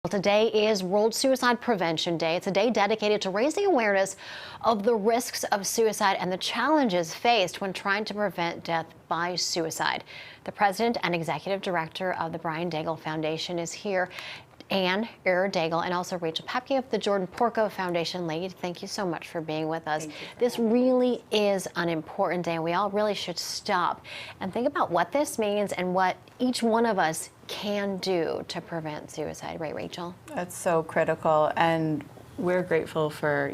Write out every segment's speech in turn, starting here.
Well, today is World Suicide Prevention Day. It's a day dedicated to raising awareness of the risks of suicide and the challenges faced when trying to prevent death by suicide. The president and executive director of the Brian Daigle Foundation is here, Anne Daigle, and also Rachel Papke of the Jordan Porco Foundation. Ladies, thank you so much for being with us. This really is an important day, and we all really should stop and think about what this means and what each one of us can do to prevent suicide. Right, Rachel? That's so critical, and we're grateful for,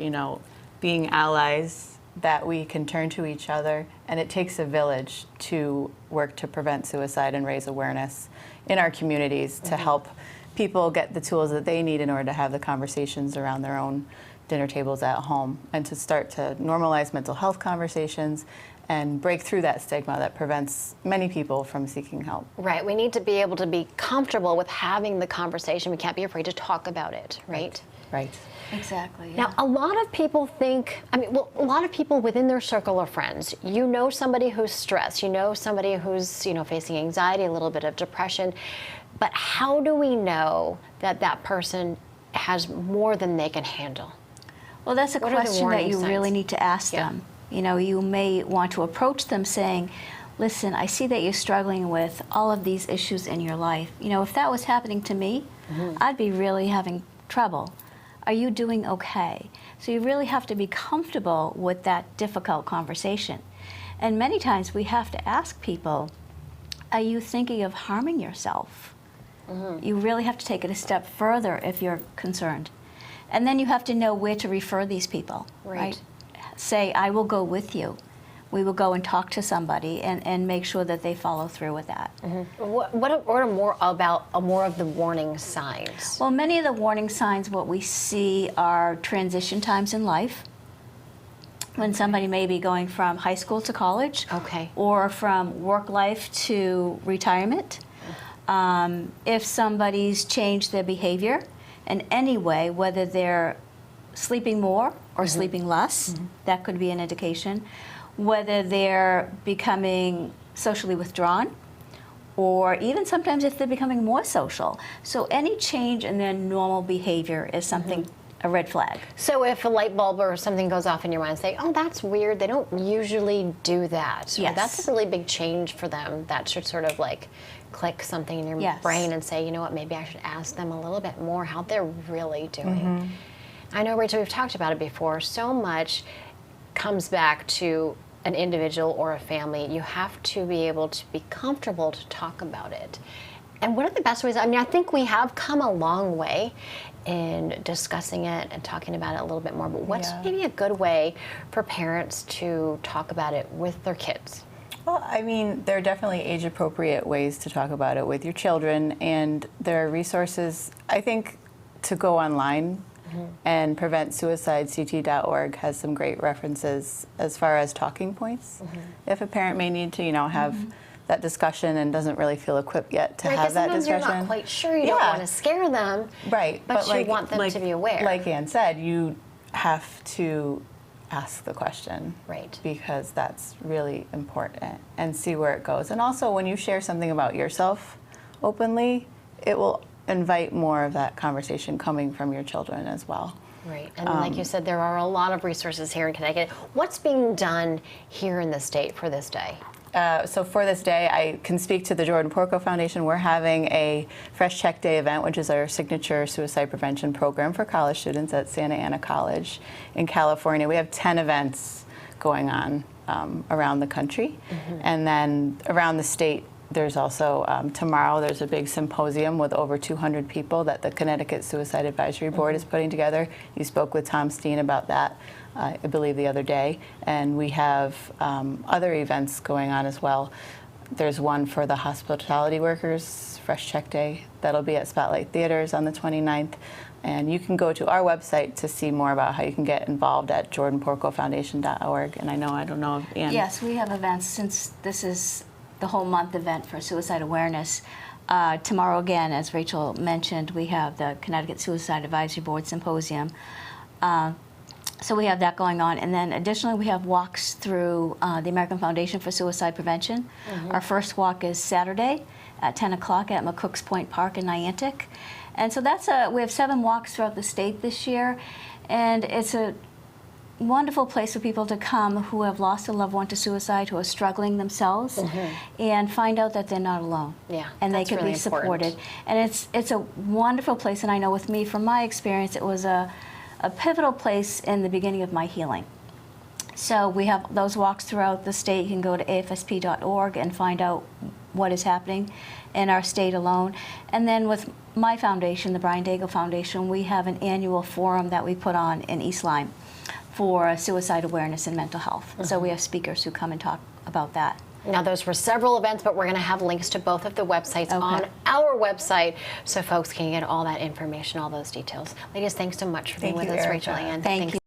being allies that we can turn to each other, and it takes a village to work to prevent suicide and raise awareness in our communities to help people get the tools that they need in order to have the conversations around their own dinner tables at home, and to start to normalize mental health conversations and break through that stigma that prevents many people from seeking help. Right. We need to be able to be comfortable with having the conversation. We can't be afraid to talk about it, right? Right. Exactly. Yeah. Now, a lot of people think, a lot of people within their circle of friends, somebody who's stressed, somebody who's, facing anxiety, a little bit of depression, but how do we know that that person has more than they can handle? Well, that's a question that you really need to ask them. You may want to approach them saying, listen, I see that you're struggling with all of these issues in your life. If that was happening to me, I'd be really having trouble. Are you doing okay? So you really have to be comfortable with that difficult conversation. And many times we have to ask people, are you thinking of harming yourself? You really have to take it a step further if you're concerned. And then you have to know where to refer these people, right? Say, I will go with you. We will go and talk to somebody and make sure that they follow through with that. What are more of the warning signs? Well, many of the warning signs, what we see are transition times in life, when somebody may be going from high school to college, or from work life to retirement. If somebody's changed their behavior in any way, whether they're sleeping more or sleeping less, that could be an indication. Whether they're becoming socially withdrawn, or even sometimes if they're becoming more social. So any change in their normal behavior is something, a red flag. So if a light bulb or something goes off in your mind, say, oh, that's weird, they don't usually do that. Yes. Or that's a really big change for them. That should sort of like click something in your brain and say, you know what, maybe I should ask them a little bit more how they're really doing. I know, Rachel, we've talked about it before. So much comes back to an individual or a family. You have to be able to be comfortable to talk about it. And what are the best ways? I think we have come a long way in discussing it and talking about it a little bit more, but what's maybe a good way for parents to talk about it with their kids? Well, there are definitely age-appropriate ways to talk about it with your children, and there are resources, I think, to go online. And PreventSuicideCT.org has some great references as far as talking points. If a parent may need to, have that discussion and doesn't really feel equipped yet to have that discussion. You're not quite sure. You don't want to scare them. Right. But you want them to be aware. Like Anne said, you have to ask the question. Right. Because that's really important, and see where it goes. And also, when you share something about yourself openly, it will invite more of that conversation coming from your children as well. Right, and like you said, there are a lot of resources here in Connecticut. What's being done here in the state for this day? So for this day, I can speak to the Jordan Porco Foundation. We're having a Fresh Check Day event, which is our signature suicide prevention program for college students at Santa Ana College in California. We have 10 events going on around the country, and then around the state. There's also, tomorrow, there's a big symposium with over 200 people that the Connecticut Suicide Advisory Board is putting together. You spoke with Tom Steen about that, I believe, the other day. And we have other events going on as well. There's one for the hospitality workers, Fresh Check Day. That'll be at Spotlight Theaters on the 29th. And you can go to our website to see more about how you can get involved at jordanporcofoundation.org. And I don't know if Anne... Yes, we have events since this is the whole month event for suicide awareness. Tomorrow, again, as Rachel mentioned, we have the Connecticut Suicide Advisory Board Symposium. So we have that going on. And then additionally, we have walks through the American Foundation for Suicide Prevention. Our first walk is Saturday at 10 o'clock at McCooks Point Park in Niantic. And so we have 7 walks throughout the state this year, and it's a wonderful place for people to come who have lost a loved one to suicide, who are struggling themselves, and find out that they're not alone. Yeah, and they that's can really be supported. important. And it's a wonderful place, and I know with me, from my experience, it was a pivotal place in the beginning of my healing. So we have those walks throughout the state. You can go to afsp.org and find out what is happening in our state alone. And then with my foundation, the Brian Daigle Foundation, we have an annual forum that we put on in East Lyme for suicide awareness and mental health. So we have speakers who come and talk about that. Now, those were several events, but we're going to have links to both of the websites on our website so folks can get all that information, all those details. Ladies, thanks so much for being with us, Rachel Ann. Thank you.